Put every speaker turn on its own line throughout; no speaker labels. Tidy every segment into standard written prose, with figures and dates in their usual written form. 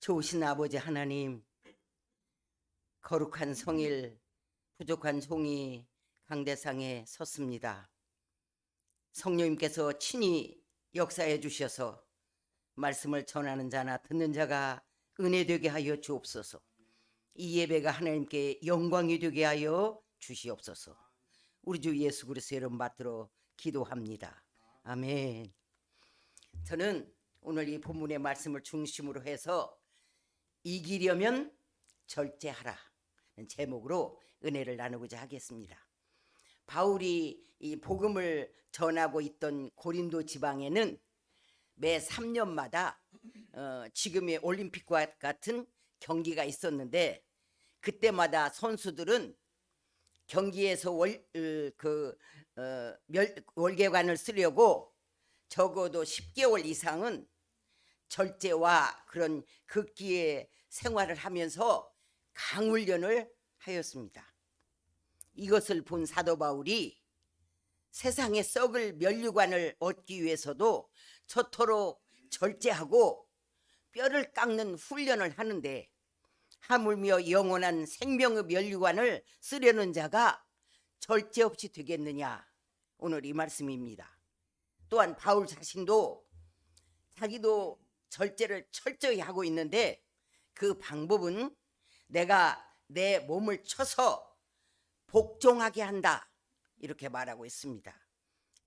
좋으신 아버지 하나님, 거룩한 성일, 부족한 종이 강대상에 섰습니다. 성령님께서 친히 역사해 주셔서 말씀을 전하는 자나 듣는 자가 은혜되게 하여 주옵소서. 이 예배가 하나님께 영광이 되게 하여 주시옵소서. 우리 주 예수 그리스도의 이름 받들어 기도합니다. 아멘. 저는 오늘 이 본문의 말씀을 중심으로 해서 이기려면 절제하라 제목으로 은혜를 나누고자 하겠습니다. 바울이 이 복음을 전하고 있던 고린도 지방에는 매 3년마다 지금의 올림픽과 같은 경기가 있었는데, 그때마다 선수들은 경기에서 월계관을 쓰려고 적어도 10개월 이상은 절제와 그런 극기의 생활을 하면서 강훈련을 하였습니다. 이것을 본 사도 바울이 세상에 썩을 면류관을 얻기 위해서도 저토록 절제하고 뼈를 깎는 훈련을 하는데, 하물며 영원한 생명의 면류관을 쓰려는 자가 절제 없이 되겠느냐, 오늘 이 말씀입니다. 또한 바울 자신도 자기도 절제를 철저히 하고 있는데, 그 방법은 내가 내 몸을 쳐서 복종하게 한다, 이렇게 말하고 있습니다.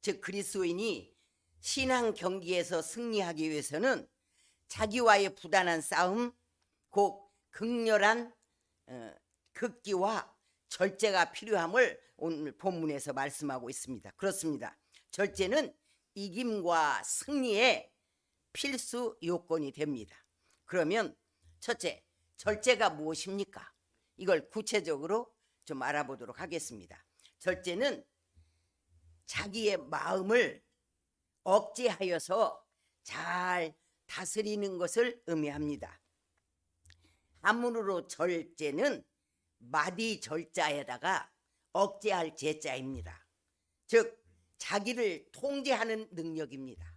즉 그리스도인이 신앙 경기에서 승리하기 위해서는 자기와의 부단한 싸움, 곧 극렬한 극기와 절제가 필요함을 오늘 본문에서 말씀하고 있습니다. 그렇습니다. 절제는 이김과 승리의 필수 요건이 됩니다. 그러면 첫째, 절제가 무엇입니까? 이걸 구체적으로 좀 알아보도록 하겠습니다. 절제는 자기의 마음을 억제하여서 잘 다스리는 것을 의미합니다. 한문으로 절제는 마디 절자에다가 억제할 제자입니다. 즉 자기를 통제하는 능력입니다.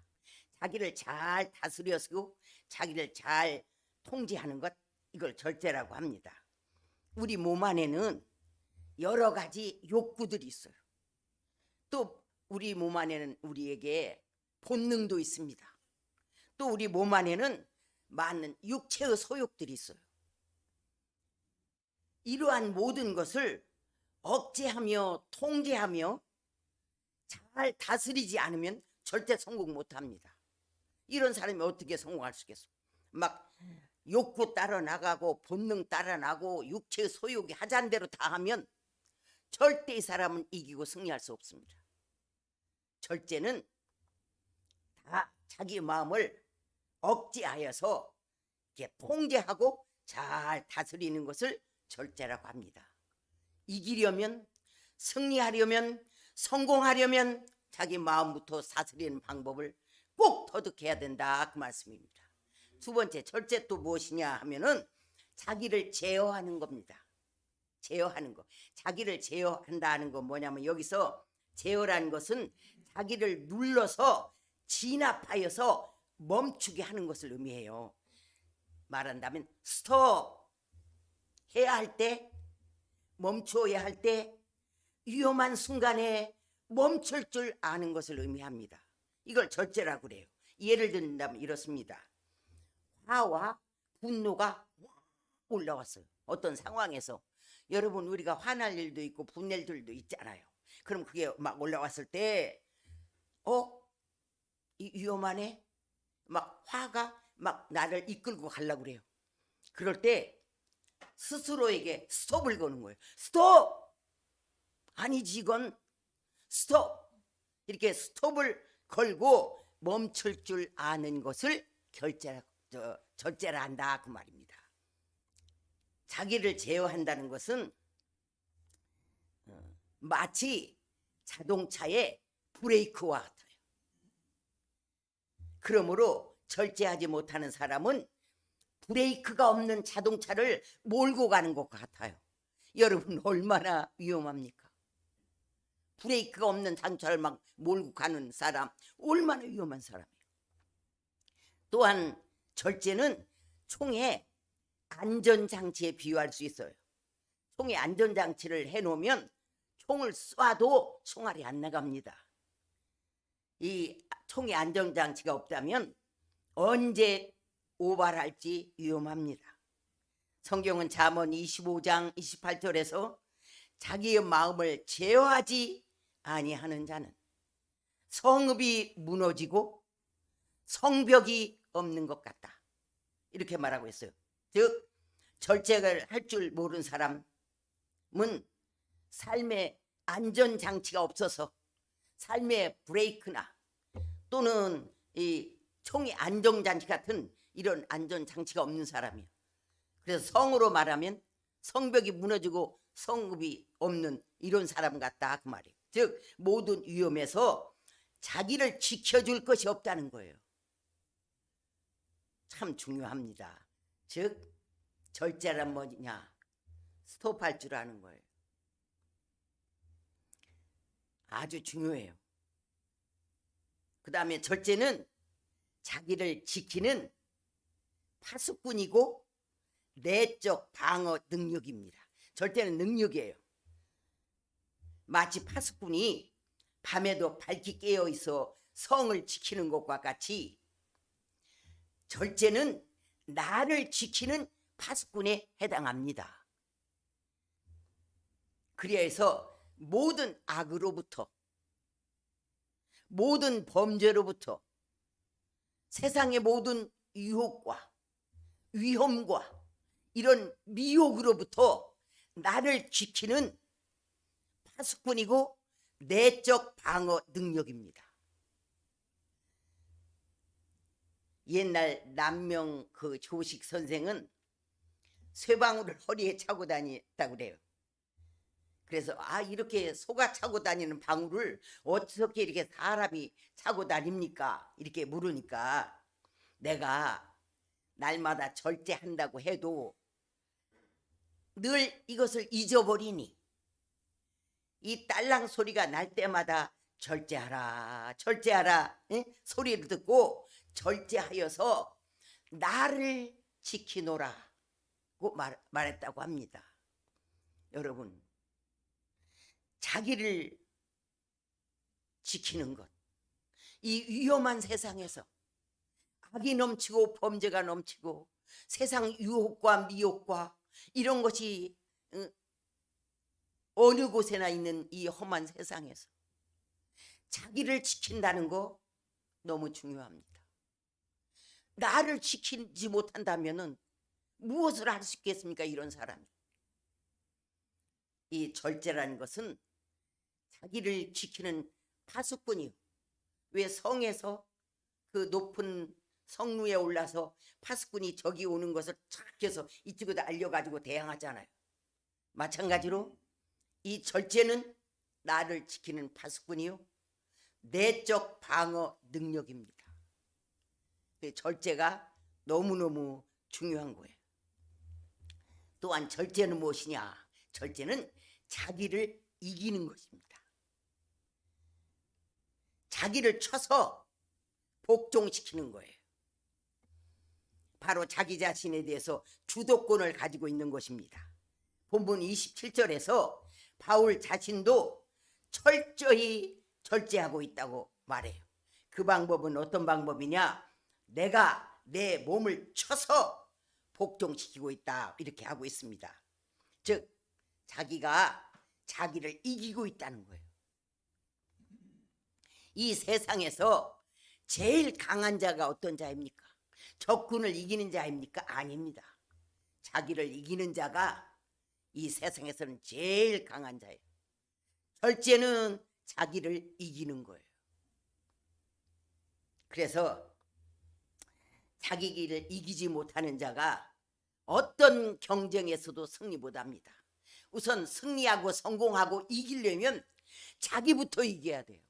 자기를 잘 다스려서 자기를 잘 통제하는 것, 이걸 절제라고 합니다. 우리 몸 안에는 여러 가지 욕구들이 있어요. 또 우리 몸 안에는 우리에게 본능도 있습니다. 또 우리 몸 안에는 많은 육체의 소욕들이 있어요. 이러한 모든 것을 억제하며 통제하며 잘 다스리지 않으면 절대 성공 못합니다. 이런 사람이 어떻게 성공할 수 있겠어? 막 욕구 따라 나가고 본능 따라 나고 육체의 소욕이 하자는 대로 다 하면 절대 이 사람은 이기고 승리할 수 없습니다. 절제는 다 자기 마음을 억제하여서 이렇게 통제하고 잘 다스리는 것을 절제라고 합니다. 이기려면, 승리하려면, 성공하려면 자기 마음부터 다스리는 방법을 꼭 터득해야 된다, 그 말씀입니다. 두 번째, 절제 또 무엇이냐 하면은 자기를 제어하는 겁니다. 제어하는 거. 자기를 제어한다는 건 뭐냐면, 여기서 제어라는 것은 자기를 눌러서 진압하여서 멈추게 하는 것을 의미해요. 말한다면 스톱 해야 할 때, 멈춰야 할 때, 위험한 순간에 멈출 줄 아는 것을 의미합니다. 이걸 절제라고 그래요. 예를 든다면 이렇습니다. 화와 분노가 올라왔어요. 어떤 상황에서 여러분, 우리가 화날 일도 있고 분낼 일도 있잖아요. 그럼 그게 막 올라왔을 때 위험하네, 막 화가 막 나를 이끌고 가려고 그래요. 그럴 때 스스로에게 스톱을 거는 거예요. 스톱! 아니지, 이건 스톱! 이렇게 스톱을 걸고 멈출 줄 아는 것을 절제라 한다, 그 말입니다. 자기를 제어한다는 것은 마치 자동차의 브레이크와 같아요. 그러므로 절제하지 못하는 사람은 브레이크가 없는 자동차를 몰고 가는 것 같아요. 여러분, 얼마나 위험합니까? 브레이크가 없는 자동차를 막 몰고 가는 사람, 얼마나 위험한 사람이에요. 또한 절제는 총에 안전장치에 비유할 수 있어요. 총에 안전장치를 해놓으면 총을 쏴도 총알이 안 나갑니다. 이 총에 안전장치가 없다면 언제 오발할지 위험합니다. 성경은 잠언 25장 28절에서 자기의 마음을 제어하지 아니하는 자는 성읍이 무너지고 성벽이 없는 것 같다, 이렇게 말하고 있어요. 즉 절제를 할 줄 모르는 사람은 삶의 안전장치가 없어서 삶의 브레이크나 또는 이 총의 안전장치 같은 이런 안전장치가 없는 사람이에요. 그래서 성으로 말하면 성벽이 무너지고 성읍이 없는 이런 사람 같다, 그 말이에요. 즉 모든 위험에서 자기를 지켜줄 것이 없다는 거예요. 참 중요합니다. 즉 절제란 뭐냐, 스톱할 줄 아는 거예요. 아주 중요해요. 그 다음에 절제는 자기를 지키는 파수꾼이고 내적 방어 능력입니다. 절제는 능력이에요. 마치 파수꾼이 밤에도 밝게 깨어 있어 성을 지키는 것과 같이 절제는 나를 지키는 파수꾼에 해당합니다. 그래서 모든 악으로부터, 모든 범죄로부터, 세상의 모든 유혹과 위험과 이런 미혹으로부터 나를 지키는 파수꾼이고 내적 방어 능력입니다. 옛날 남명 그 조식 선생은 쇠방울을 허리에 차고 다녔다고 그래요. 그래서 이렇게 소가 차고 다니는 방울을 어떻게 이렇게 사람이 차고 다닙니까? 이렇게 물으니까 내가 날마다 절제한다고 해도 늘 이것을 잊어버리니 이 딸랑 소리가 날 때마다 절제하라 절제하라 소리를 듣고 절제하여서 나를 지키노라고 말했다고 합니다. 여러분, 자기를 지키는 것, 이 위험한 세상에서 악이 넘치고 범죄가 넘치고 세상 유혹과 미혹과 이런 것이 어느 곳에나 있는 이 험한 세상에서 자기를 지킨다는 거 너무 중요합니다. 나를 지키지 못한다면 무엇을 할 수 있겠습니까? 이런 사람이. 이 절제라는 것은 자기를 지키는 파수꾼이요. 왜 성에서 그 높은 성루에 올라서 파수꾼이 저기 오는 것을 착 해서 이쪽에다 알려가지고 대항하잖아요. 마찬가지로 이 절제는 나를 지키는 파수꾼이요 내적 방어 능력입니다. 절제가 너무너무 중요한 거예요. 또한 절제는 무엇이냐? 절제는 자기를 이기는 것입니다. 자기를 쳐서 복종시키는 거예요. 바로 자기 자신에 대해서 주도권을 가지고 있는 것입니다. 본문 27절에서 바울 자신도 철저히 절제하고 있다고 말해요. 그 방법은 어떤 방법이냐? 내가 내 몸을 쳐서 복종시키고 있다, 이렇게 하고 있습니다. 즉 자기가 자기를 이기고 있다는 거예요. 이 세상에서 제일 강한 자가 어떤 자입니까? 적군을 이기는 자입니까? 아닙니다. 자기를 이기는 자가 이 세상에서는 제일 강한 자예요. 절제는 자기를 이기는 거예요. 그래서 자기를 이기지 못하는 자가 어떤 경쟁에서도 승리 못합니다. 우선 승리하고 성공하고 이기려면 자기부터 이겨야 돼요.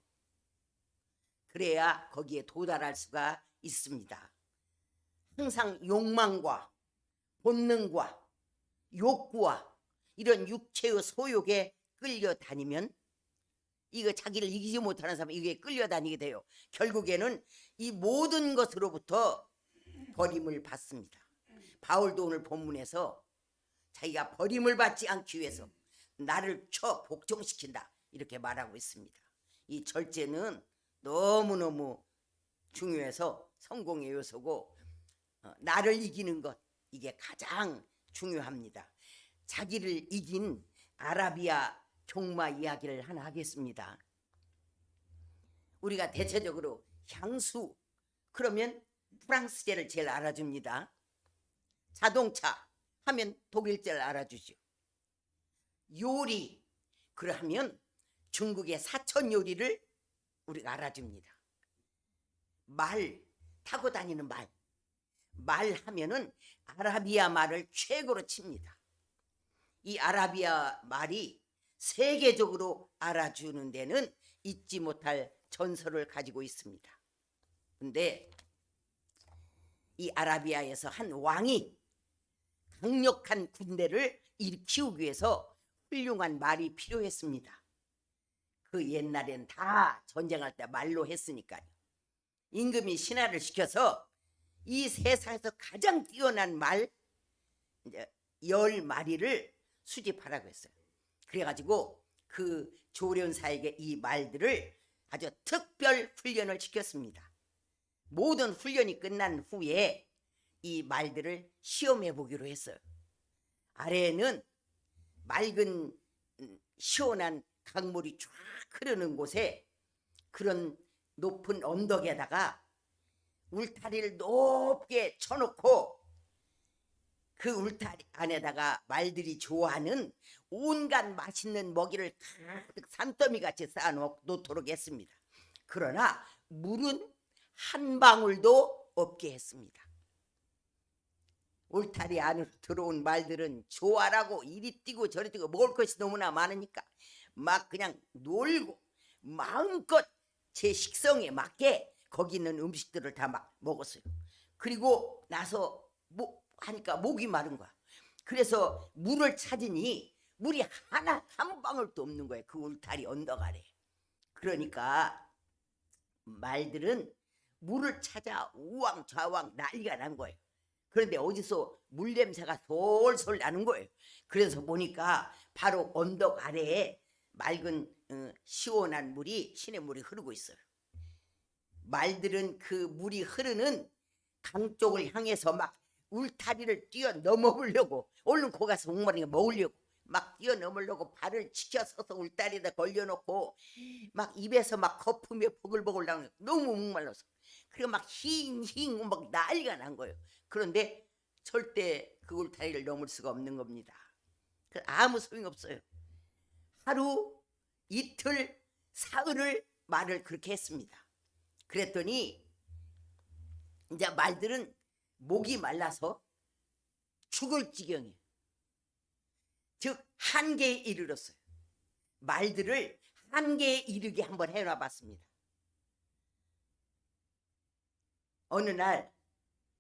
그래야 거기에 도달할 수가 있습니다. 항상 욕망과 본능과 욕구와 이런 육체의 소욕에 끌려다니면 이거 자기를 이기지 못하는 사람은 이게 끌려다니게 돼요. 결국에는 이 모든 것으로부터 버림을 받습니다. 바울도 오늘 본문에서 자기가 버림을 받지 않기 위해서 나를 쳐 복종시킨다 이렇게 말하고 있습니다. 이 절제는 너무너무 중요해서 성공의 요소고 나를 이기는 것 이게 가장 중요합니다. 자기를 이긴 아라비아 종마 이야기를 하나 하겠습니다. 우리가 대체적으로 향수 그러면 프랑스제를 제일 알아줍니다. 자동차 하면 독일제를 알아주죠. 요리 그러면 중국의 사천 요리를 우리가 알아줍니다. 말 타고 다니는 말 하면은 아라비아 말을 최고로 칩니다. 이 아라비아 말이 세계적으로 알아주는 데는 잊지 못할 전설을 가지고 있습니다. 근데 이 아라비아에서 한 왕이 강력한 군대를 일으키기 위해서 훌륭한 말이 필요했습니다. 그 옛날엔 다 전쟁할 때 말로 했으니까요. 임금이 신하를 시켜서 이 세상에서 가장 뛰어난 말 10마리를 수집하라고 했어요. 그래가지고 그 조련사에게 이 말들을 아주 특별 훈련을 시켰습니다. 모든 훈련이 끝난 후에 이 말들을 시험해 보기로 했어요. 아래에는 맑은 시원한 강물이 쫙 흐르는 곳에 그런 높은 언덕에다가 울타리를 높게 쳐놓고 그 울타리 안에다가 말들이 좋아하는 온갖 맛있는 먹이를 가득 산더미같이 쌓아놓도록 했습니다. 그러나 물은 한 방울도 없게 했습니다. 울타리 안으로 들어온 말들은 좋아라고 이리 뛰고 저리 뛰고 먹을 것이 너무나 많으니까 막 그냥 놀고 마음껏 제 식성에 맞게 거기 있는 음식들을 다 막 먹었어요. 그리고 나서 하니까 목이 마른 거야. 그래서 물을 찾으니 물이 하나 한 방울도 없는 거예요. 그 울타리 언덕 아래. 그러니까 말들은 물을 찾아 우왕좌왕 난리가 난 거예요. 그런데 어디서 물 냄새가 솔솔 나는 거예요. 그래서 보니까 바로 언덕 아래에 맑은 시원한 물이 시냇물이 흐르고 있어요. 말들은 그 물이 흐르는 강 쪽을 향해서 막 울타리를 뛰어넘어보려고 얼른 거 가서 목마르게 먹으려고 막 뛰어넘으려고 발을 치켜서서 울타리에다 걸려놓고 막 입에서 막 거품이 보글보글 나오는 너무 목말라서 그리고 막 힝힝 막 난리가 난 거예요. 그런데 절대 그 울타리를 넘을 수가 없는 겁니다. 아무 소용 없어요. 하루 이틀 사흘을 말을 그렇게 했습니다. 그랬더니 이제 말들은 목이 말라서 죽을 지경이에요. 즉 한계에 이르렀어요. 말들을 한계에 이르게 한번 해놔 봤습니다. 어느 날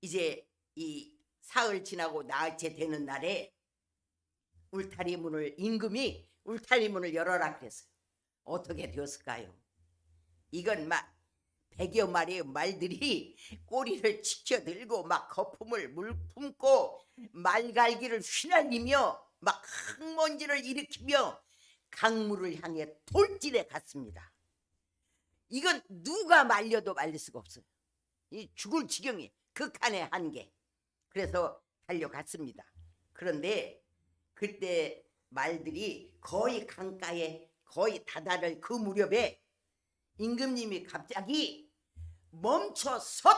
이제 이 사흘 지나고 나흘째 되는 날에 울타리 문을 임금이 울타리 문을 열어라 그랬어요. 어떻게 되었을까요? 이건 막 100여 마리의 말들이 꼬리를 치켜들고 막 거품을 물품고 말갈기를 휘날리며 막 흙먼지를 일으키며 강물을 향해 돌진해 갔습니다. 이건 누가 말려도 말릴 수가 없어요. 이 죽을 지경이 극한의 한계. 그래서 달려갔습니다. 그런데 그때 말들이 거의 강가에 거의 다다를 그 무렵에 임금님이 갑자기 멈춰 섰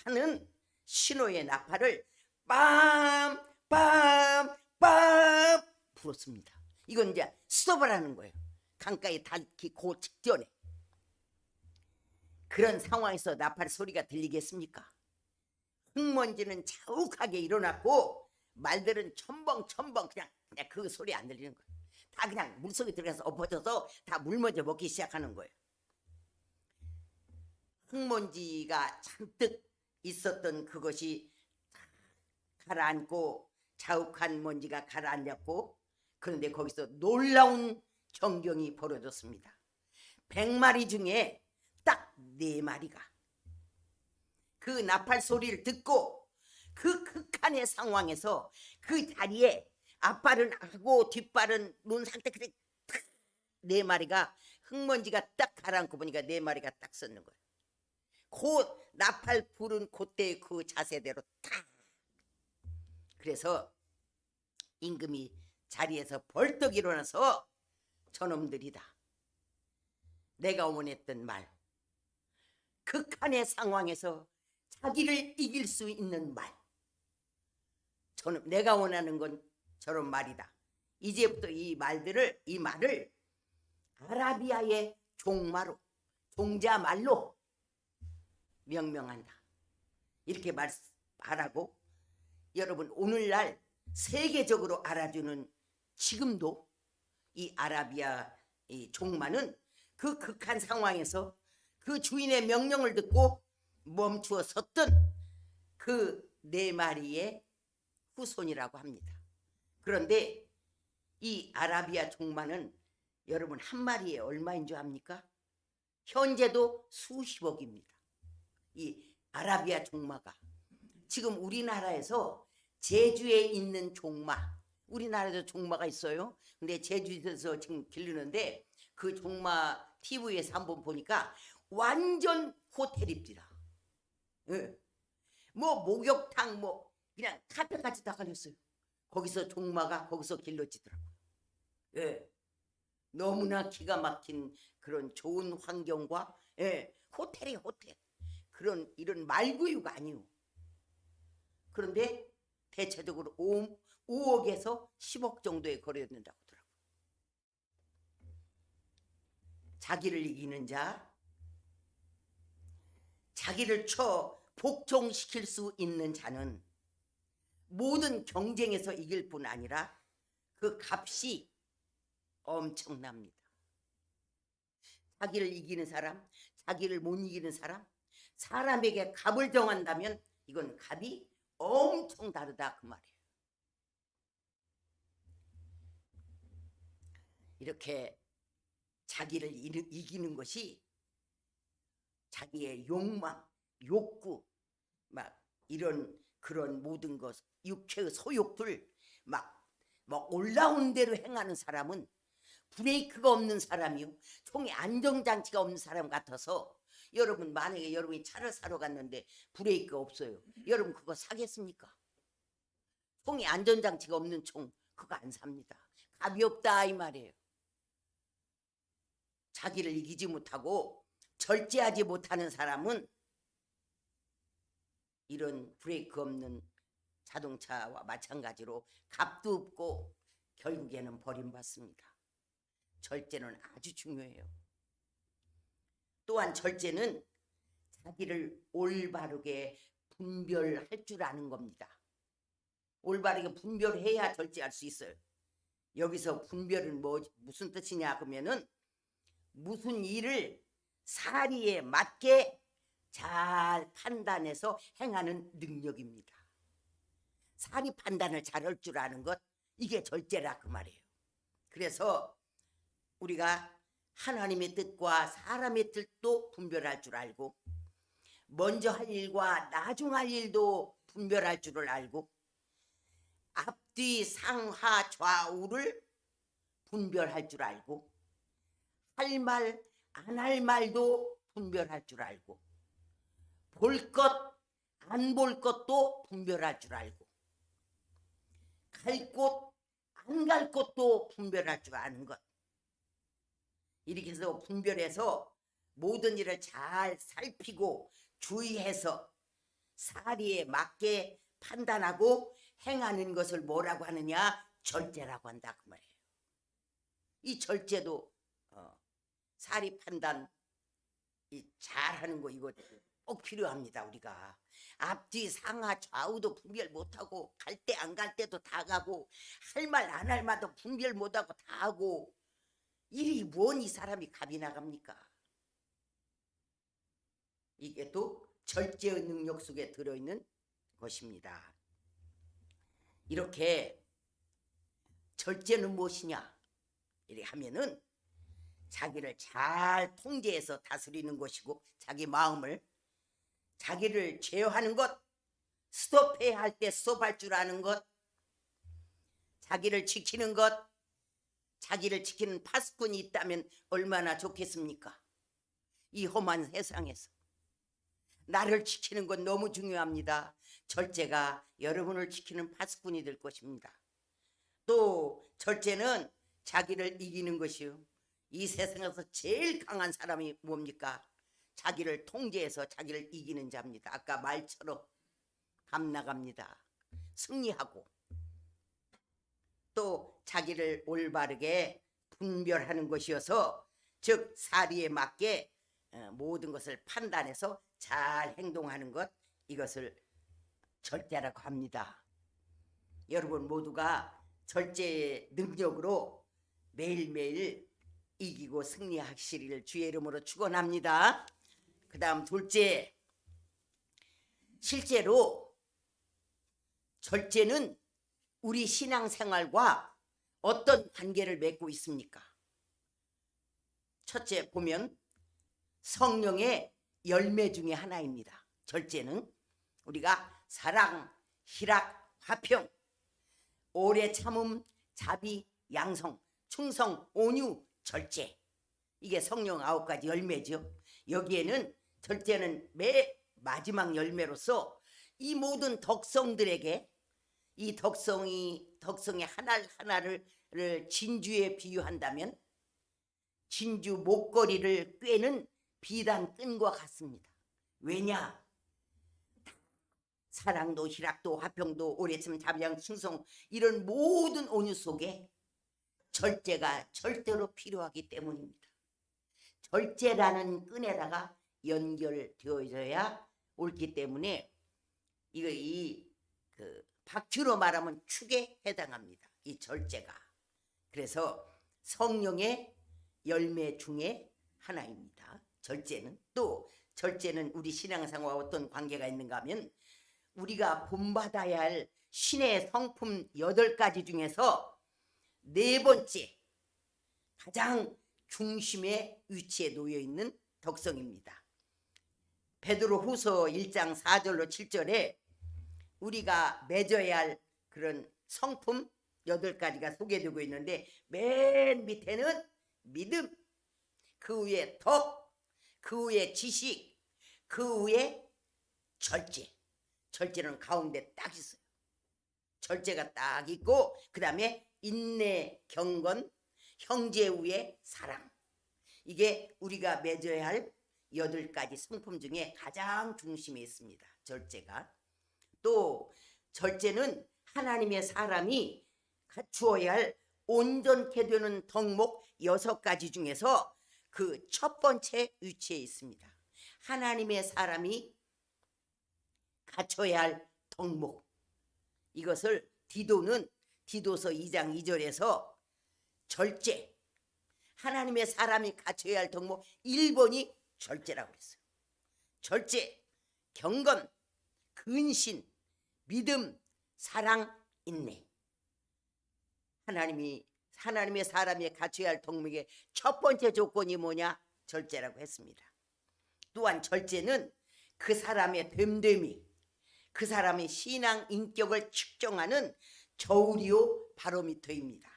하는 신호의 나팔을 빰빰빰 불었습니다. 이건 이제 스톱을 하는 거예요. 강가에 닿기 그 직전에. 그런 상황에서 나팔 소리가 들리겠습니까? 흙먼지는 자욱하게 일어났고 말들은 첨벙첨벙 그냥 그 소리 안 들리는 거예요. 다 그냥 물속에 들어가서 엎어져서 다 물 먼저 먹기 시작하는 거예요. 흙먼지가 잔뜩 있었던 그것이 가라앉고 자욱한 먼지가 가라앉았고 그런데 거기서 놀라운 전경이 벌어졌습니다. 100마리 중에 딱 4마리가 그 나팔 소리를 듣고 그 극한의 상황에서 그 자리에 앞발은 하고 뒷발은 놓은 상태, 그래 네 마리가 흙먼지가 딱 가라앉고 보니까 네 마리가 딱 섰는 거예요. 곧 나팔 부른 그때 그 자세대로 딱. 그래서 임금이 자리에서 벌떡 일어나서 저놈들이다, 내가 원했던 말, 극한의 상황에서 자기를 이길 수 있는 말, 저놈 내가 원하는 건 저런 말이다. 이제부터 이 말을 아라비아의 종마로, 종자말로 명명한다. 이렇게 말하라고 여러분 오늘날 세계적으로 알아주는, 지금도 이 아라비아 이 종마는 그 극한 상황에서 그 주인의 명령을 듣고 멈추어 섰던 그 네 마리의 후손이라고 합니다. 그런데 이 아라비아 종마는 여러분 한 마리에 얼마인 줄 압니까? 현재도 수십억입니다. 이 아라비아 종마가 지금 우리나라에서 제주에 있는 종마, 우리나라에도 종마가 있어요. 근데 제주에서 지금 기르는데 그 종마 TV에서 한번 보니까 완전 호텔입니다. 예. 뭐 목욕탕 뭐 그냥 카페까지 다 깔렸어요. 거기서 종마가 거기서 길러지더라고요. 예. 너무나 기가 막힌 그런 좋은 환경과, 예, 호텔이 호텔. 그런 이런 말구유가 아니요. 그런데 대체적으로 5억에서 10억 정도에 거래된다고 하더라고요. 자기를 이기는 자, 자기를 복종시킬 수 있는 자는 모든 경쟁에서 이길 뿐 아니라 그 값이 엄청납니다. 자기를 이기는 사람, 자기를 못 이기는 사람, 사람에게 값을 정한다면 이건 값이 엄청 다르다 그 말이에요. 이렇게 자기를 이기는 것이 자기의 욕망, 욕구, 막 이런 그런 모든 것, 육체의 소욕들 막 올라온 대로 행하는 사람은 브레이크가 없는 사람이요, 총에 안정장치가 없는 사람 같아서, 여러분 만약에 여러분이 차를 사러 갔는데 브레이크가 없어요. 여러분 그거 사겠습니까? 총에 안전장치가 없는 총 그거 안 삽니다. 값이 없다 이 말이에요. 자기를 이기지 못하고 절제하지 못하는 사람은 이런 브레이크 없는 자동차와 마찬가지로 값도 없고 결국에는 버림받습니다. 절제는 아주 중요해요. 또한 절제는 자기를 올바르게 분별할 줄 아는 겁니다. 올바르게 분별해야 절제할 수 있어요. 여기서 분별은 무슨 뜻이냐 그러면은 무슨 일을 사리에 맞게 잘 판단해서 행하는 능력입니다. 사리 판단을 잘 할 줄 아는 것, 이게 절제라 그 말이에요. 그래서 우리가 하나님의 뜻과 사람의 뜻도 분별할 줄 알고, 먼저 할 일과 나중 할 일도 분별할 줄을 알고, 앞뒤 상하 좌우를 분별할 줄 알고, 할 말 안 할 말도 분별할 줄 알고, 볼 것 안 볼 것도 분별할 줄 알고, 갈 곳 안 갈 곳도 분별할 줄 아는 것, 이렇게 해서 분별해서 모든 일을 잘 살피고 주의해서 사리에 맞게 판단하고 행하는 것을 뭐라고 하느냐? 절제라고 한다 그 말이에요. 이 절제도 사리 판단 잘하는 거 이거 꼭 필요합니다. 우리가 앞뒤 상하 좌우도 분별 못하고, 갈 때 안 갈 때도 다 가고, 할 말 안 할 말도 분별 못하고 다 하고, 일이 뭔 이 사람이 값이 나갑니까? 이게 또 절제의 능력 속에 들어있는 것입니다. 이렇게 절제는 무엇이냐 이렇게 하면은 자기를 잘 통제해서 다스리는 것이고, 자기 마음을, 자기를 제어하는 것, 스톱해야 할 때 스톱할 줄 아는 것, 자기를 지키는 것, 자기를 지키는 파수꾼이 있다면 얼마나 좋겠습니까? 이 험한 세상에서 나를 지키는 건 너무 중요합니다. 절제가 여러분을 지키는 파수꾼이 될 것입니다. 또 절제는 자기를 이기는 것이요. 이 세상에서 제일 강한 사람이 뭡니까? 자기를 통제해서 자기를 이기는 자입니다. 아까 말처럼 감 나갑니다. 승리하고 또 자기를 올바르게 분별하는 것이어서 즉 사리에 맞게 모든 것을 판단해서 잘 행동하는 것, 이것을 절제라고 합니다. 여러분 모두가 절제의 능력으로 매일매일 이기고 승리하시리를 주의 이름으로 축원합니다. 그 다음 둘째, 실제로 절제는 우리 신앙생활과 어떤 관계를 맺고 있습니까? 첫째 보면 성령의 열매 중에 하나입니다. 절제는 우리가 사랑, 희락, 화평, 오래 참음, 자비, 양성, 충성, 온유, 절제, 이게 성령 9가지 열매죠. 여기에는 절제는 매 마지막 열매로서 이 모든 덕성들에게 이 덕성의 하나하나를 진주에 비유한다면 진주 목걸이를 꿰는 비단 끈과 같습니다. 왜냐? 사랑도 희락도 화평도 오래참 자비양 충성, 이런 모든 온유 속에 절제가 절대로 필요하기 때문입니다. 절제라는 끈에다가 연결되어져야 옳기 때문에 박쥐로 말하면 축에 해당합니다. 이 절제가. 그래서 성령의 열매 중에 하나입니다. 절제는. 또 절제는 우리 신앙생활과 어떤 관계가 있는가 하면 우리가 본받아야 할 신의 성품 8가지 중에서 4번째 가장 중심의 위치에 놓여 있는 덕성입니다. 베드로 후서 1장 4절로 7절에 우리가 맺어야 할 그런 성품 8가지가 소개되고 있는데 맨 밑에는 믿음, 그 위에 덕, 그 위에 지식, 그 위에 절제. 절제는 가운데 딱 있어요. 절제가 딱 있고 그 다음에 인내, 경건, 형제 위에 사랑. 이게 우리가 맺어야 할 8가지 성품 중에 가장 중심에 있습니다. 절제가. 또 절제는 하나님의 사람이 갖추어야 할 온전케 되는 덕목 6가지 중에서 그 첫 번째 위치에 있습니다. 하나님의 사람이 갖춰야 할 덕목, 이것을 디도서 2장 2절에서 절제, 하나님의 사람이 갖춰야 할 덕목 1번이 절제라고 했어요. 절제, 경건, 근신, 믿음, 사랑, 인내. 하나님의 사람이 갖춰야 할 덕목의 첫 번째 조건이 뭐냐? 절제라고 했습니다. 또한 절제는 그 사람의 됨됨이, 그 사람의 신앙 인격을 측정하는 저울이요 바로미터입니다.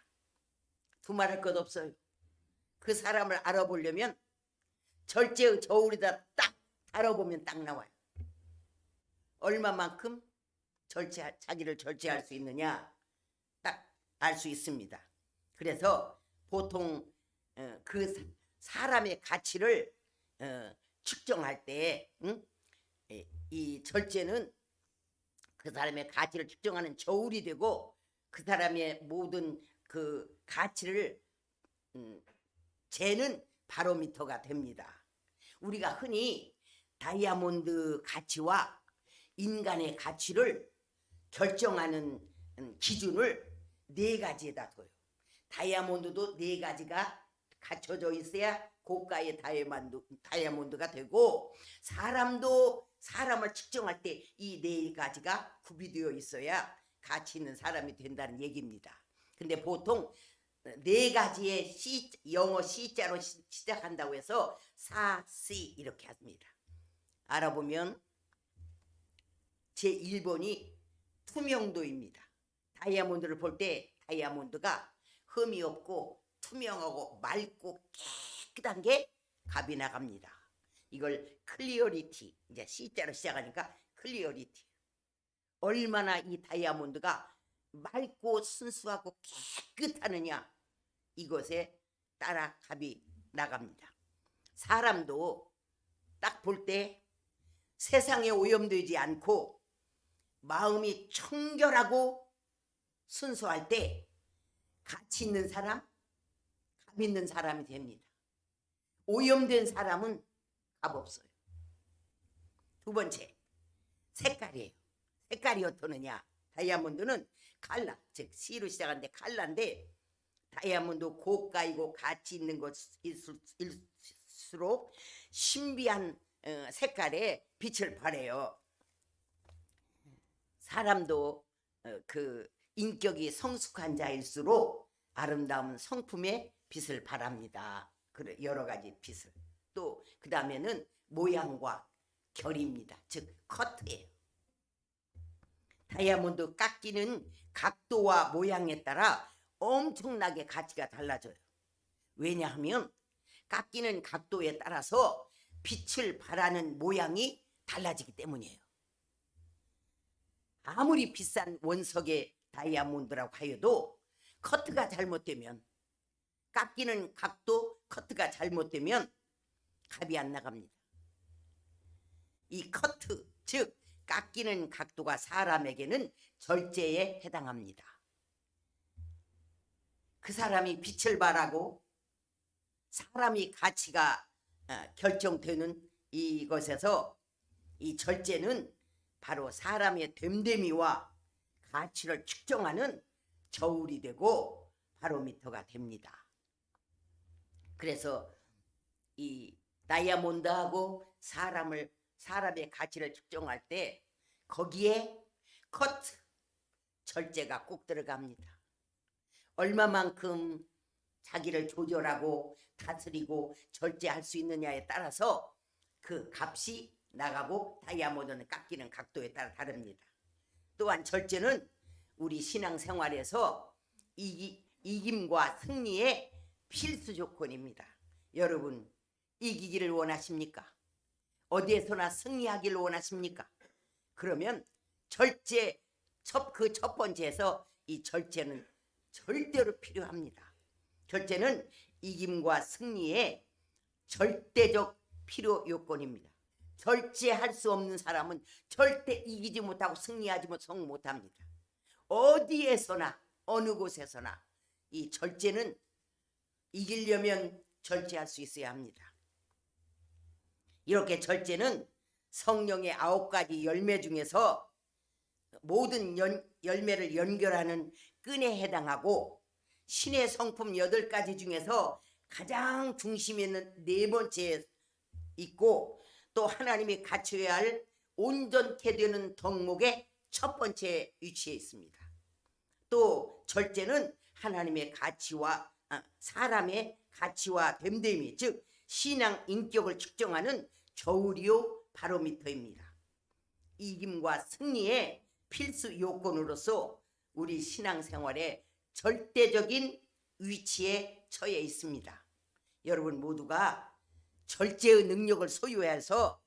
두말할 것 없어요. 그 사람을 알아보려면 절제의 저울에다 딱 달아보면 딱 나와요. 얼마만큼 자기를 절제할 수 있느냐 딱 알 수 있습니다. 그래서 보통 그 사람의 가치를 측정할 때 이 절제는 그 사람의 가치를 측정하는 저울이 되고 그 사람의 모든 그 가치를 재는 바로미터가 됩니다. 우리가 흔히 다이아몬드 가치와 인간의 가치를 결정하는 기준을 4가지에다 둬요. 다이아몬드도 4가지가 갖춰져 있어야 고가의 다이아몬드가 되고, 사람도 사람을 측정할 때 이 4가지가 구비되어 있어야 가치 있는 사람이 된다는 얘기입니다. 근데 보통 4가지의 영어 C자로 시작한다고 해서 4C 이렇게 합니다. 알아보면 제1번이 투명도입니다. 다이아몬드를 볼 때 다이아몬드가 흠이 없고 투명하고 맑고 깨끗한 게 갑이 나갑니다. 이걸 클리어리티, 이제 C자로 시작하니까 클리어리티. 얼마나 이 다이아몬드가 맑고 순수하고 깨끗하느냐, 이것에 따라 갑이 나갑니다. 사람도 딱 볼 때 세상에 오염되지 않고 마음이 청결하고 순수할 때 가치 있는 사람, 값 있는 사람이 됩니다. 오염된 사람은 값 없어요. 두 번째, 색깔이에요. 색깔이 어떠느냐? 다이아몬드는 칼라, 즉 C로 시작하는데 칼라인데, 다이아몬드 고가이고 가치 있는 것일수록 신비한 색깔의 빛을 발해요. 사람도 그 인격이 성숙한 자일수록 아름다운 성품의 빛을 발합니다. 여러 가지 빛을. 또 그 다음에는 모양과 결입니다. 즉 커트예요. 다이아몬드 깎이는 각도와 모양에 따라 엄청나게 가치가 달라져요. 왜냐하면 깎이는 각도에 따라서 빛을 발하는 모양이 달라지기 때문이에요. 아무리 비싼 원석의 다이아몬드라고 하여도 커트가 잘못되면, 깎이는 각도 커트가 잘못되면 값이 안 나갑니다. 이 커트, 즉 깎이는 각도가 사람에게는 절제에 해당합니다. 그 사람이 빛을 발하고 사람이 가치가 결정되는 이것에서 이 절제는 바로 사람의 됨됨이와 가치를 측정하는 저울이 되고 바로미터가 됩니다. 그래서 이 다이아몬드하고 사람의 가치를 측정할 때 거기에 커트, 절제가 꼭 들어갑니다. 얼마만큼 자기를 조절하고 다스리고 절제할 수 있느냐에 따라서 그 값이 나가고 다이아몬드는 깎이는 각도에 따라 다릅니다. 또한 절제는 우리 신앙생활에서 이김과 승리의 필수 조건입니다. 여러분, 이기기를 원하십니까? 어디에서나 승리하기를 원하십니까? 그러면 절제, 그 첫 번째에서 이 절제는 절대로 필요합니다. 절제는 이김과 승리의 절대적 필요 요건입니다. 절제할 수 없는 사람은 절대 이기지 못하고 승리하지 못합니다. 어디에서나 어느 곳에서나 이 절제는 이기려면 절제할 수 있어야 합니다. 이렇게 절제는 성령의 9가지 열매 중에서 모든 열매를 연결하는 끈에 해당하고, 신의 성품 8가지 중에서 가장 중심에 있는 4번째에 있고, 또 하나님이 갖춰야 할 온전케 되는 덕목의 첫 번째 위치에 있습니다. 또 절제는 하나님의 가치와 사람의 가치와 됨됨이, 즉 신앙 인격을 측정하는 저울이요 바로미터입니다. 이김과 승리의 필수 요건으로서 우리 신앙생활의 절대적인 위치에 처해 있습니다. 여러분 모두가 절제의 능력을 소유해서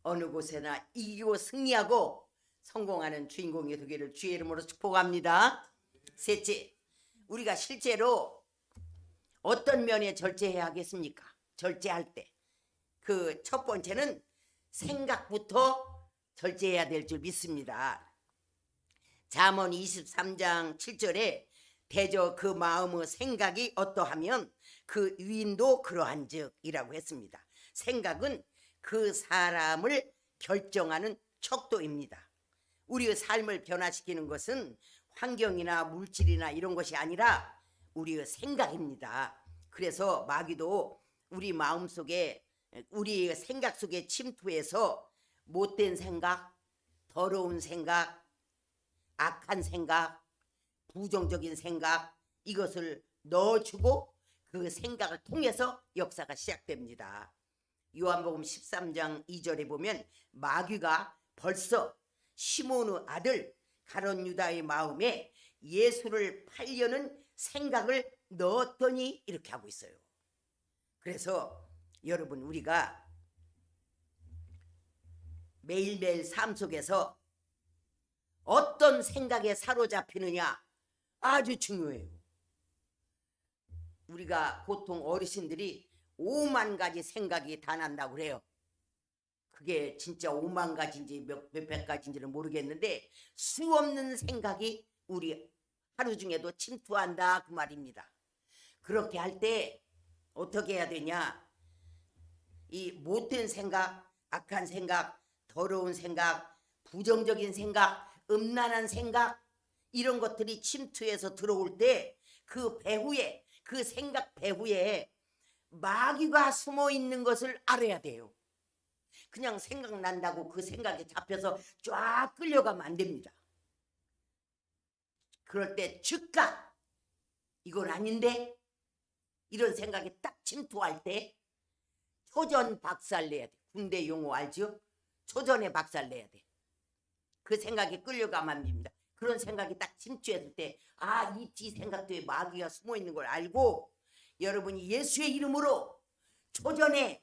어느 곳에나 이기고 승리하고 성공하는 주인공이 되기를 주의 이름으로 축복합니다. 셋째, 우리가 실제로 어떤 면에 절제해야 하겠습니까? 절제할 때 그 첫 번째는 생각부터 절제해야 될 줄 믿습니다. 잠언 23장 7절에 대저 그 마음의 생각이 어떠하면 그 위인도 그러한즉 이라고 했습니다. 생각은 그 사람을 결정하는 척도입니다. 우리의 삶을 변화시키는 것은 환경이나 물질이나 이런 것이 아니라 우리의 생각입니다. 그래서 마귀도 우리 마음속에, 우리의 생각 속에 침투해서 못된 생각, 더러운 생각, 악한 생각, 부정적인 생각, 이것을 넣어주고 그 생각을 통해서 역사가 시작됩니다. 요한복음 13장 2절에 보면 마귀가 벌써 시몬의 아들 가룟 유다의 마음에 예수를 팔려는 생각을 넣었더니 이렇게 하고 있어요. 그래서 여러분, 우리가 매일매일 삶 속에서 어떤 생각에 사로잡히느냐 아주 중요해요. 우리가 보통 어르신들이 5만 가지 생각이 다 난다고 그래요. 그게 진짜 5만 가지인지 몇백 가지인지는 모르겠는데 수없는 생각이 우리 하루 중에도 침투한다 그 말입니다. 그렇게 할 때 어떻게 해야 되냐? 이 못된 생각, 악한 생각, 더러운 생각, 부정적인 생각, 음란한 생각, 이런 것들이 침투해서 들어올 때 그 배후에, 그 생각 배후에 마귀가 숨어 있는 것을 알아야 돼요. 그냥 생각난다고 그 생각에 잡혀서 쫙 끌려가면 안 됩니다. 그럴 때 즉각 이건 아닌데, 이런 생각이 딱 침투할 때 초전 박살내야 돼. 군대 용어 알죠? 초전에 박살내야 돼. 그 생각이 끌려가면 안 됩니다. 그런 생각이 딱 침투했을 때 이 뒤 생각도에 마귀가 숨어 있는 걸 알고 여러분이 예수의 이름으로 초전에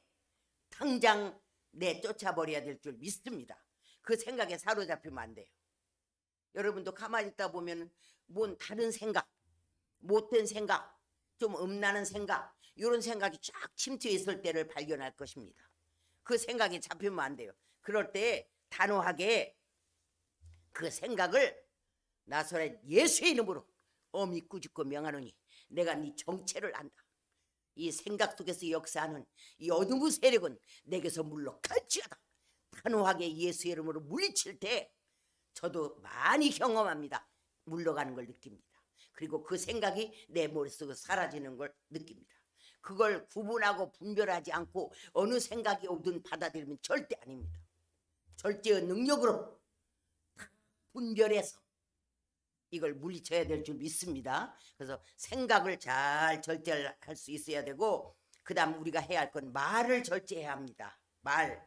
당장 내쫓아버려야 될 줄 믿습니다. 그 생각에 사로잡히면 안 돼요. 여러분도 가만히 있다 보면 뭔 다른 생각, 못된 생각, 좀 음란한 생각, 이런 생각이 쫙 침투해 있을 때를 발견할 것입니다. 그 생각에 잡히면 안 돼요. 그럴 때 단호하게 그 생각을 나사렛 예수의 이름으로 엄히 꾸짖고 명하노니 내가 네 정체를 안다. 이 생각 속에서 역사하는 이 어둠의 세력은 내게서 물러갈지어다. 단호하게 예수의 이름으로 물리칠 때 저도 많이 경험합니다. 물러가는 걸 느낍니다. 그리고 그 생각이 내 머릿속에 사라지는 걸 느낍니다. 그걸 구분하고 분별하지 않고 어느 생각이 오든 받아들이면 절대 아닙니다. 절제의 능력으로 분별해서 이걸 물리쳐야 될 줄 믿습니다. 그래서 생각을 잘 절제할 수 있어야 되고, 그 다음 우리가 해야 할 건 말을 절제해야 합니다. 말,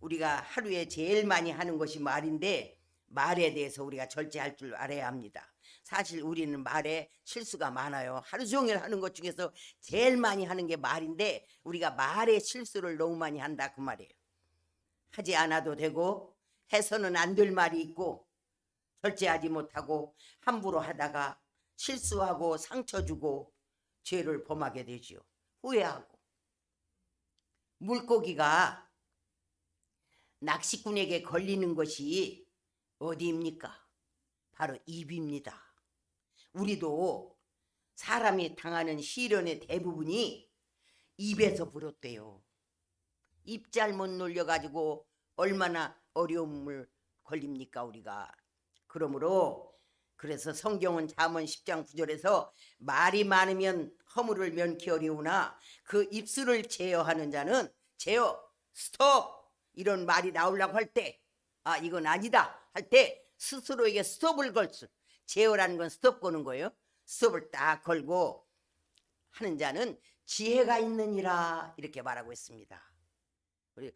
우리가 하루에 제일 많이 하는 것이 말인데 말에 대해서 우리가 절제할 줄 알아야 합니다. 사실 우리는 말에 실수가 많아요. 하루 종일 하는 것 중에서 제일 많이 하는 게 말인데 우리가 말에 실수를 너무 많이 한다 그 말이에요. 하지 않아도 되고 해서는 안 될 말이 있고, 절제하지 못하고 함부로 하다가 실수하고 상처 주고 죄를 범하게 되지요. 후회하고. 물고기가 낚시꾼에게 걸리는 것이 어디입니까? 바로 입입니다. 우리도 사람이 당하는 시련의 대부분이 입에서 비롯돼요. 입 잘못 놀려가지고 얼마나 어려움을 걸립니까 우리가. 그러므로 그래서 성경은 잠언 10장 9절에서 말이 많으면 허물을 면키 어려우나 그 입술을 제어하는 자는 제어, 스톱, 이런 말이 나오려고 할 때 이건 아니다 할 때 스스로에게 스톱을 걸 수, 제어라는 건 스톱 거는 거예요. 스톱을 딱 걸고 하는 자는 지혜가 있느니라 이렇게 말하고 있습니다. 우리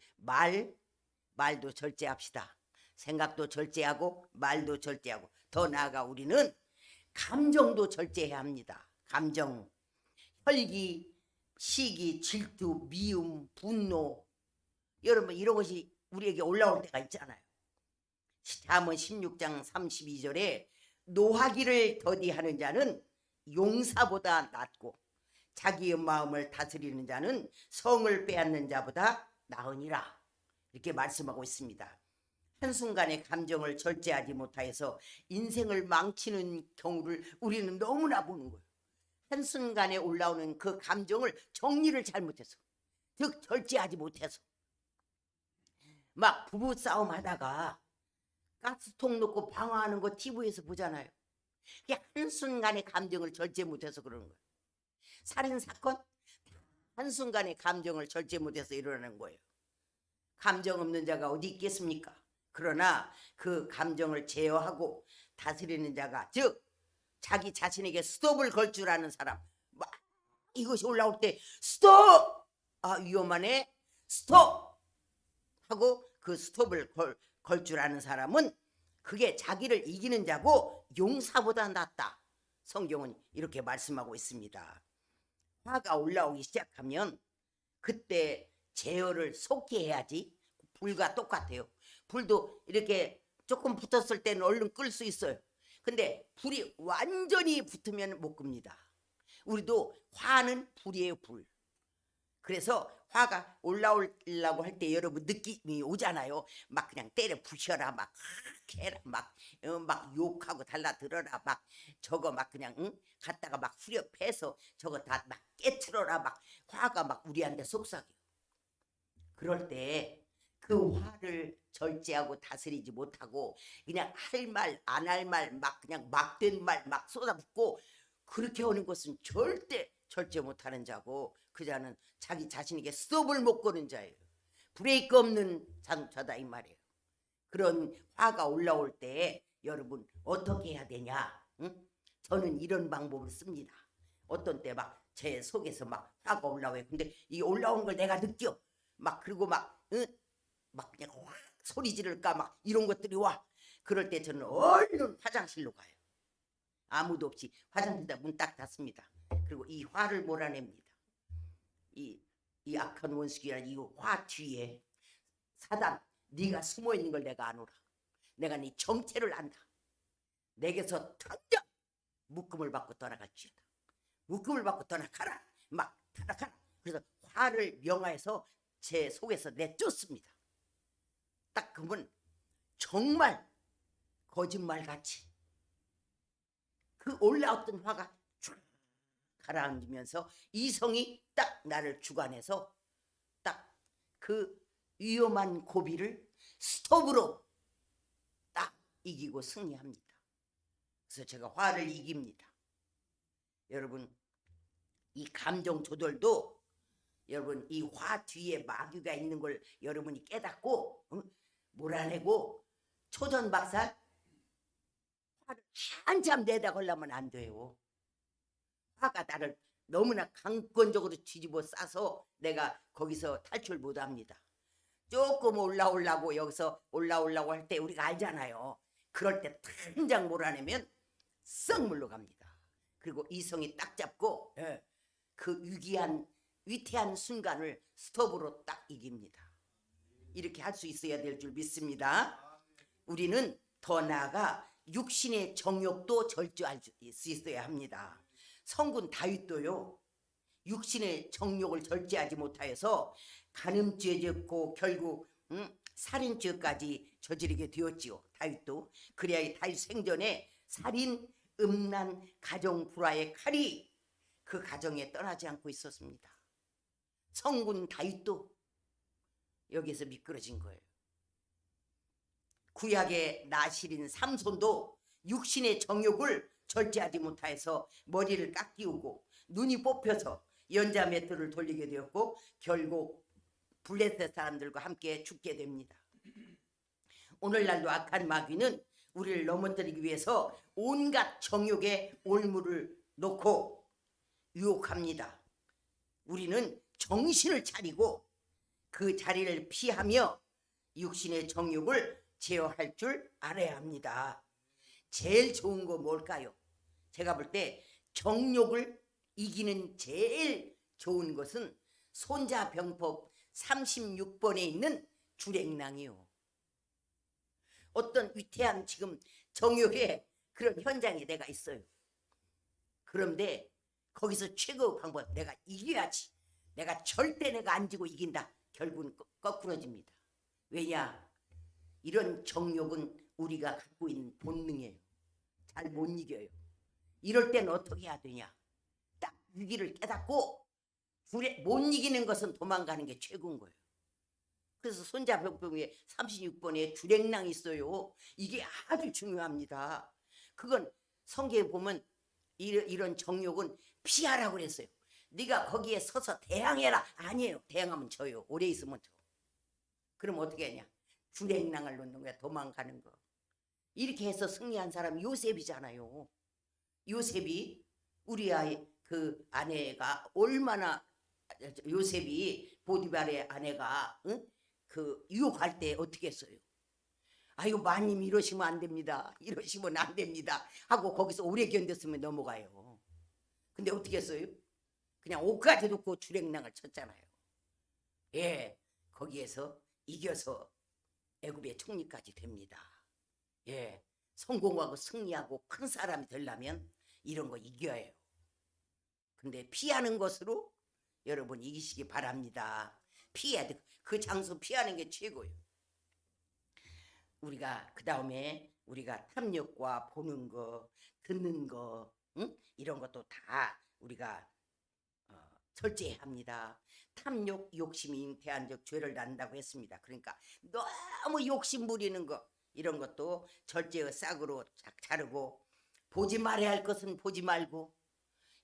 말도 절제합시다. 생각도 절제하고 말도 절제하고, 더 나아가 우리는 감정도 절제해야 합니다. 감정, 혈기, 시기, 질투, 미움, 분노, 여러분 이런 것이 우리에게 올라올 때가 있잖아요. 잠언 16장 32절에 노하기를 더디하는 자는 용사보다 낫고 자기의 마음을 다스리는 자는 성을 빼앗는 자보다 나으니라 이렇게 말씀하고 있습니다. 한순간에 감정을 절제하지 못하여서 인생을 망치는 경우를 우리는 너무나 보는 거예요. 한순간에 올라오는 그 감정을 정리를 잘못해서, 즉 절제하지 못해서 막 부부싸움 하다가 가스통 놓고 방화하는 거 TV에서 보잖아요. 그게 한순간에 감정을 절제 못해서 그러는 거예요. 살인사건 한순간에 감정을 절제 못해서 일어나는 거예요. 감정 없는 자가 어디 있겠습니까? 그러나 그 감정을 제어하고 다스리는 자가, 즉 자기 자신에게 스톱을 걸 줄 아는 사람, 막 이것이 올라올 때 스톱! 위험하네, 스톱! 하고 그 스톱을 걸 줄 아는 사람은 그게 자기를 이기는 자고 용사보다 낫다. 성경은 이렇게 말씀하고 있습니다. 화가 올라오기 시작하면 그때 제어를 속히 해야지. 불과 똑같아요. 불도 이렇게 조금 붙었을 때는 얼른 끌 수 있어요. 근데 불이 완전히 붙으면 못 끕니다. 우리도 화는 불이에요, 불. 그래서 화가 올라오려고 할 때 여러분 느낌이 오잖아요. 막 그냥 때려 부셔라, 막 해라, 막 욕하고 달라들어라, 막 저거 막 그냥 갖다가 막 후려 패서 저거 다 막 깨트려라, 막 화가 막 우리한테 속삭여. 그럴 때 그 화를 절제하고 다스리지 못하고 그냥 할 말 안 할 말 막 그냥 막된 말 막 쏟아붓고 그렇게 하는 것은 절대 절제 못하는 자고 그 자는 자기 자신에게 스톱을 못 거는 자예요. 브레이크 없는 자다 이 말이에요. 그런 화가 올라올 때 여러분 어떻게 해야 되냐? 응? 저는 이런 방법을 씁니다. 어떤 때 막 제 속에서 막 화가 올라와요. 근데 이 올라오는 걸 내가 느껴. 막 그리고 막 그냥 확 소리 지를까 막 이런 것들이 와. 그럴 때 저는 얼른 화장실로 가요. 아무도 없이 화장실에 문 딱 닫습니다. 그리고 이 화를 몰아냅니다. 이 악한 원수기란 이 화 뒤에 사단 네가 숨어 있는 걸 내가 아노라. 내가 네 정체를 안다. 내게서 당장 묶음을 받고 떠나갈지어다. 묶음을 받고 떠나가라. 막 떠나가라. 그래서 화를 명하여서 제 속에서 내쫓습니다. 딱 그러면 정말 거짓말같이 그 올라왔던 화가 쫙 가라앉으면서 이성이 딱 나를 주관해서 딱 그 위험한 고비를 스톱으로 딱 이기고 승리합니다. 그래서 제가 화를 이깁니다. 여러분 이 감정 조절도 여러분 이 화 뒤에 마귀가 있는 걸 여러분이 깨닫고 몰아내고 초전박살 화를 한참 내다 걸려면 안 돼요. 화가 나를 너무나 강권적으로 뒤집어 싸서 내가 거기서 탈출 못합니다. 조금 올라오려고 여기서 올라오려고 할 때 우리가 알잖아요. 그럴 때 당장 몰아내면 썩 물러갑니다. 그리고 이성이 딱 잡고 그 위태한 순간을 스톱으로 딱 이깁니다. 이렇게 할 수 있어야 될 줄 믿습니다. 우리는 더 나아가 육신의 정욕도 절제할 수 있어야 합니다. 성군 다윗도요 육신의 정욕을 절제하지 못하여서 간음죄 짓고 결국 살인죄까지 저지르게 되었지요. 다윗도. 그래야 다윗 생전에 살인, 음란, 가정 불화의 칼이 그 가정에 떠나지 않고 있었습니다. 성군 다윗도 여기서 미끄러진 거예요. 구약의 나실인 삼손도 육신의 정욕을 절제하지 못해서 머리를 깎이우고 눈이 뽑혀서 연자매트를 돌리게 되었고 결국 블레셋 사람들과 함께 죽게 됩니다. 오늘날도 악한 마귀는 우리를 넘어뜨리기 위해서 온갖 정욕에 올무를 놓고 유혹합니다. 우리는 정신을 차리고 그 자리를 피하며 육신의 정욕을 제어할 줄 알아야 합니다. 제일 좋은 거 뭘까요? 제가 볼 때 정욕을 이기는 제일 좋은 것은 손자병법 36번에 있는 주랭랑이요. 어떤 위태한 지금 정욕의 그런 현장에 내가 있어요. 그런데 거기서 최고 방법 내가 이겨야지. 내가 절대 내가 안 지고 이긴다. 결국은 거꾸러집니다. 왜냐? 이런 정욕은 우리가 갖고 있는 본능이에요. 잘 못 이겨요. 이럴 때는 어떻게 해야 되냐? 딱 위기를 깨닫고 못 이기는 것은 도망가는 게 최고인 거예요. 그래서 손자병법에 36번에 주랭랑이 있어요. 이게 아주 중요합니다. 그건 성경에 보면 이런 정욕은 피하라고 그랬어요. 네가 거기에 서서 대항해라. 아니에요. 대항하면 져요. 오래 있으면 져. 그럼 어떻게 하냐? 주랭랑을 놓는 거야. 도망가는 거. 이렇게 해서 승리한 사람이 요셉이잖아요. 요셉이 우리 그 아내가 얼마나 요셉이 보디발의 아내가 그 유혹할 때 어떻게 했어요? 아유 마님 이러시면 안 됩니다. 이러시면 안 됩니다. 하고 거기서 오래 견뎠으면 넘어가요. 근데 어떻게 했어요? 그냥 옷까지 놓고 주랭랑을 쳤잖아요. 예, 거기에서 이겨서 애굽의 총리까지 됩니다. 예, 성공하고 승리하고 큰 사람이 되려면 이런 거 이겨요. 근데 피하는 것으로 여러분 이기시기 바랍니다. 피해야 돼. 그 장소 피하는 게 최고예요. 우리가 그 다음에 우리가 탐욕과 보는 거, 듣는 거, 응? 이런 것도 다 우리가 절제해야 합니다. 탐욕, 욕심이 잉태한 죄를 낳는다고 했습니다. 그러니까 너무 욕심 부리는 거 이런 것도 절제의 싹으로 자르고, 보지 말아야 할 것은 보지 말고.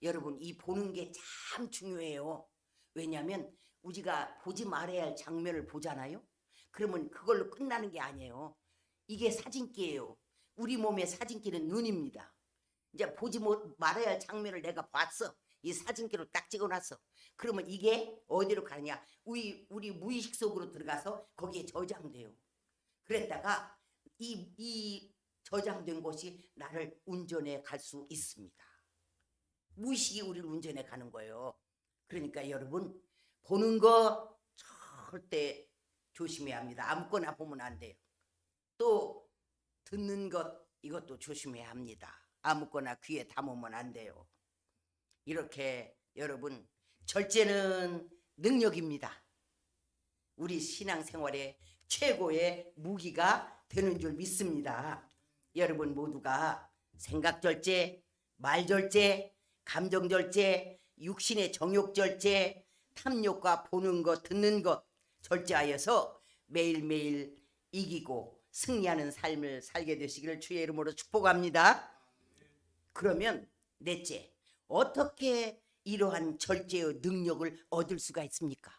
여러분 이 보는 게 참 중요해요. 왜냐하면 우리가 보지 말아야 할 장면을 보잖아요. 그러면 그걸로 끝나는 게 아니에요. 이게 사진기예요. 우리 몸의 사진기는 눈입니다. 이제 보지 말아야 할 장면을 내가 봤어. 이 사진기로 딱 찍어놨어. 그러면 이게 어디로 가느냐? 우리 무의식 속으로 들어가서 거기에 저장돼요. 그랬다가 이 저장된 곳이 나를 운전해 갈 수 있습니다. 무의식이 우리를 운전해 가는 거예요. 그러니까 여러분 보는 거 절대 조심해야 합니다. 아무거나 보면 안 돼요. 또 듣는 것 이것도 조심해야 합니다. 아무거나 귀에 담으면 안 돼요. 이렇게 여러분 절제는 능력입니다. 우리 신앙생활의 최고의 무기가 되는 줄 믿습니다. 여러분 모두가 생각 절제, 말 절제, 감정 절제, 육신의 정욕 절제, 탐욕과 보는 것, 듣는 것 절제하여서 매일매일 이기고 승리하는 삶을 살게 되시기를 주의 이름으로 축복합니다. 그러면 넷째, 어떻게 이러한 절제의 능력을 얻을 수가 있습니까?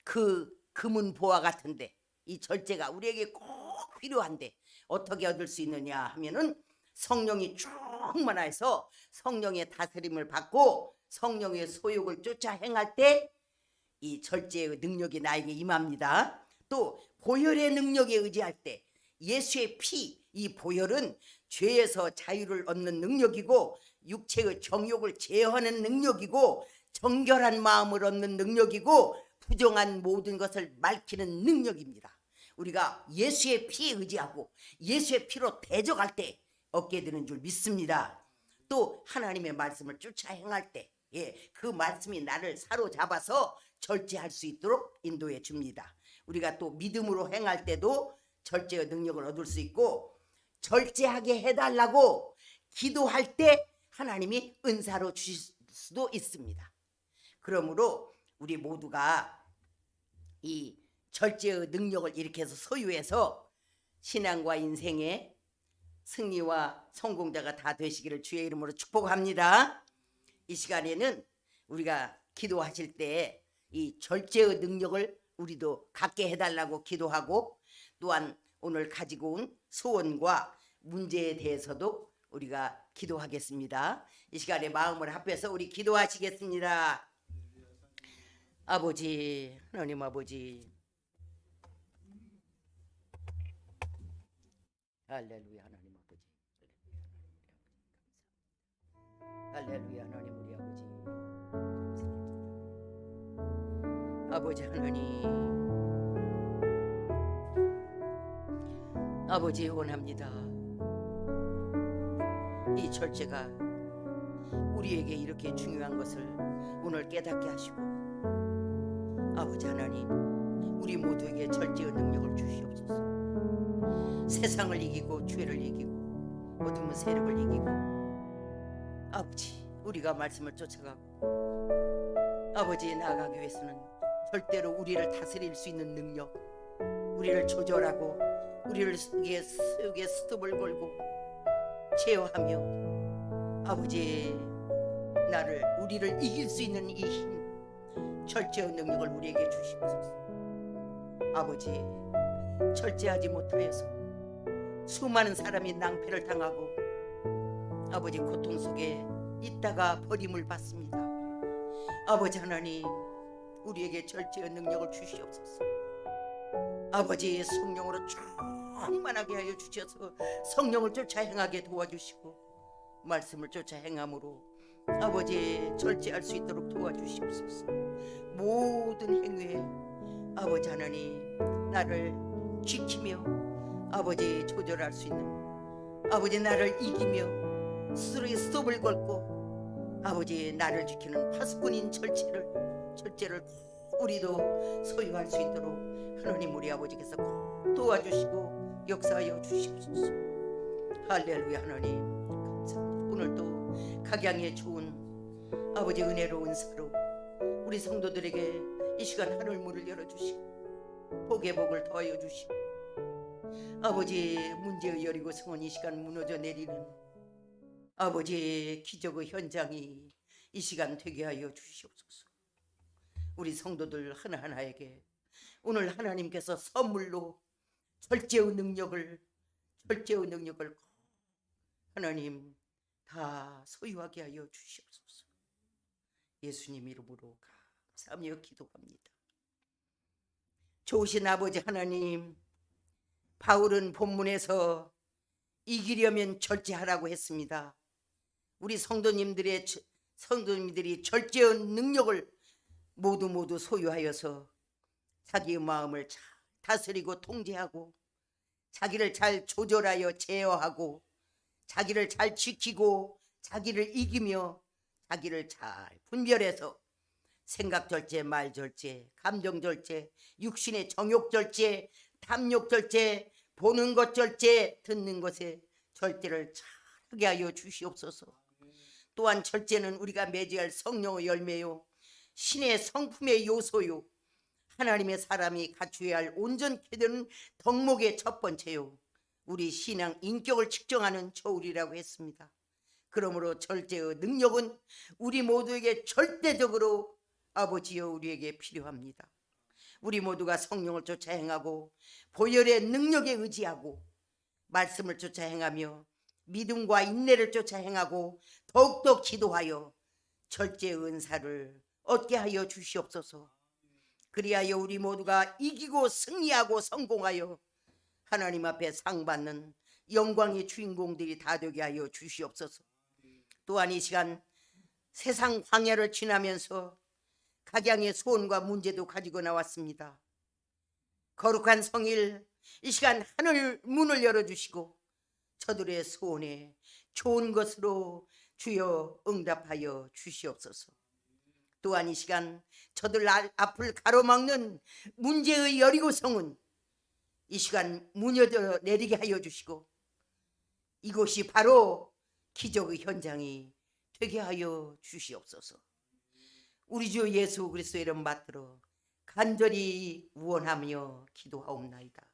그 금은보화 같은데 이 절제가 우리에게 꼭 필요한데 어떻게 얻을 수 있느냐 하면은 성령이 충만해서 성령의 다스림을 받고 성령의 소욕을 쫓아 행할 때 이 절제의 능력이 나에게 임합니다. 또 보혈의 능력에 의지할 때 예수의 피, 이 보혈은 죄에서 자유를 얻는 능력이고 육체의 정욕을 제어하는 능력이고 정결한 마음을 얻는 능력이고 부정한 모든 것을 맑히는 능력입니다. 우리가 예수의 피에 의지하고 예수의 피로 대적할 때 얻게 되는 줄 믿습니다. 또 하나님의 말씀을 쫓아 행할 때 그 말씀이 나를 사로잡아서 절제할 수 있도록 인도해 줍니다. 우리가 또 믿음으로 행할 때도 절제의 능력을 얻을 수 있고 절제하게 해달라고 기도할 때 하나님이 은사로 주실 수도 있습니다. 그러므로 우리 모두가 이 절제의 능력을 이렇게 해서 소유해서 신앙과 인생의 승리와 성공자가 다 되시기를 주의 이름으로 축복합니다. 이 시간에는 우리가 기도하실 때 이 절제의 능력을 우리도 갖게 해달라고 기도하고 또한 오늘 가지고 온 소원과 문제에 대해서도 우리가 기도하겠습니다. 이 시간에 마음을 합해서 우리 기도하시겠습니다. 아버지, 하나님 아버지, 할렐루야 하나님 아버지, 할렐루야 하나님 우리 아버지, 아버지 하나님, 아버지 원합니다. 이 절제가 우리에게 이렇게 중요한 것을 오늘 깨닫게 하시고 아버지 하나님 우리 모두에게 절제의 능력을 주시옵소서. 세상을 이기고 죄를 이기고 어둠의 세력을 이기고 아버지 우리가 말씀을 쫓아가고 아버지 나아가기 위해서는 절대로 우리를 다스릴 수 있는 능력, 우리를 조절하고 우리를 속에 스톱을 걸고 제어하며 아버지 우리를 이길 수 있는 이 힘, 절제의 능력을 우리에게 주시옵소서. 아버지 절제하지 못하여서 수많은 사람이 낭패를 당하고 아버지 고통 속에 있다가 버림을 받습니다. 아버지 하나님 우리에게 절제의 능력을 주시옵소서. 아버지 성령으로 충만하게 하여 주셔서 성령을 쫓아 행하게 도와주시고 말씀을 쫓아 행함으로 아버지 절제할 수 있도록 도와주시옵소서. 모든 행위에 아버지 하나님 나를 지키며 아버지 조절할 수 있는 아버지 나를 이기며 스스로의 스톱을 걸고 아버지 나를 지키는 파수꾼인 절제를 우리도 소유할 수 있도록 하나님 우리 아버지께서 꼭 도와주시고 역사하여 주시옵소서. 할렐루야. 하나님 감사합니다. 오늘도 각양의 좋은 아버지 은혜로운 사로 우리 성도들에게 이 시간 하늘 문을 열어주시고 복의 복을 더하여 주시고 아버지 문제의 여리고 성은 이 시간 무너져 내리는 아버지 기적의 현장이 이 시간 되게 하여 주시옵소서. 우리 성도들 하나하나에게 오늘 하나님께서 선물로 절제의 능력을 하나님 다 소유하게 하여 주시옵소서. 예수님 이름으로 감사하며 기도합니다. 좋으신 아버지 하나님, 바울은 본문에서 이기려면 절제하라고 했습니다. 우리 성도님들이 절제의 능력을 모두 소유하여서 자기의 마음을 잘 다스리고 통제하고 자기를 잘 조절하여 제어하고 자기를 잘 지키고 자기를 이기며 자기를 잘 분별해서 생각 절제, 말 절제, 감정 절제, 육신의 정욕 절제, 탐욕 절제, 보는 것 절제, 듣는 것에 절제를 잘하게 하여 주시옵소서. 또한 절제는 우리가 맺어야 할 성령의 열매요, 신의 성품의 요소요, 하나님의 사람이 갖추어야 할 온전케 되는 덕목의 첫 번째요, 우리 신앙 인격을 측정하는 저울이라고 했습니다. 그러므로 절제의 능력은 우리 모두에게 절대적으로 아버지여 우리에게 필요합니다. 우리 모두가 성령을 쫓아 행하고 보혈의 능력에 의지하고 말씀을 쫓아 행하며 믿음과 인내를 쫓아 행하고 더욱더 기도하여 절제의 은사를 얻게 하여 주시옵소서. 그리하여 우리 모두가 이기고 승리하고 성공하여 하나님 앞에 상 받는 영광의 주인공들이 다 되게 하여 주시옵소서. 또한 이 시간 세상 광야를 지나면서 각양의 소원과 문제도 가지고 나왔습니다. 거룩한 성일 이 시간 하늘 문을 열어주시고 저들의 소원에 좋은 것으로 주여 응답하여 주시옵소서. 또한 이 시간 저들 앞을 가로막는 문제의 여리고성은 이 시간 무너져 내리게 하여 주시고 이곳이 바로 기적의 현장이 되게 하여 주시옵소서. 우리 주 예수 그리스도의 이름 받들어 간절히 원하며 기도하옵나이다.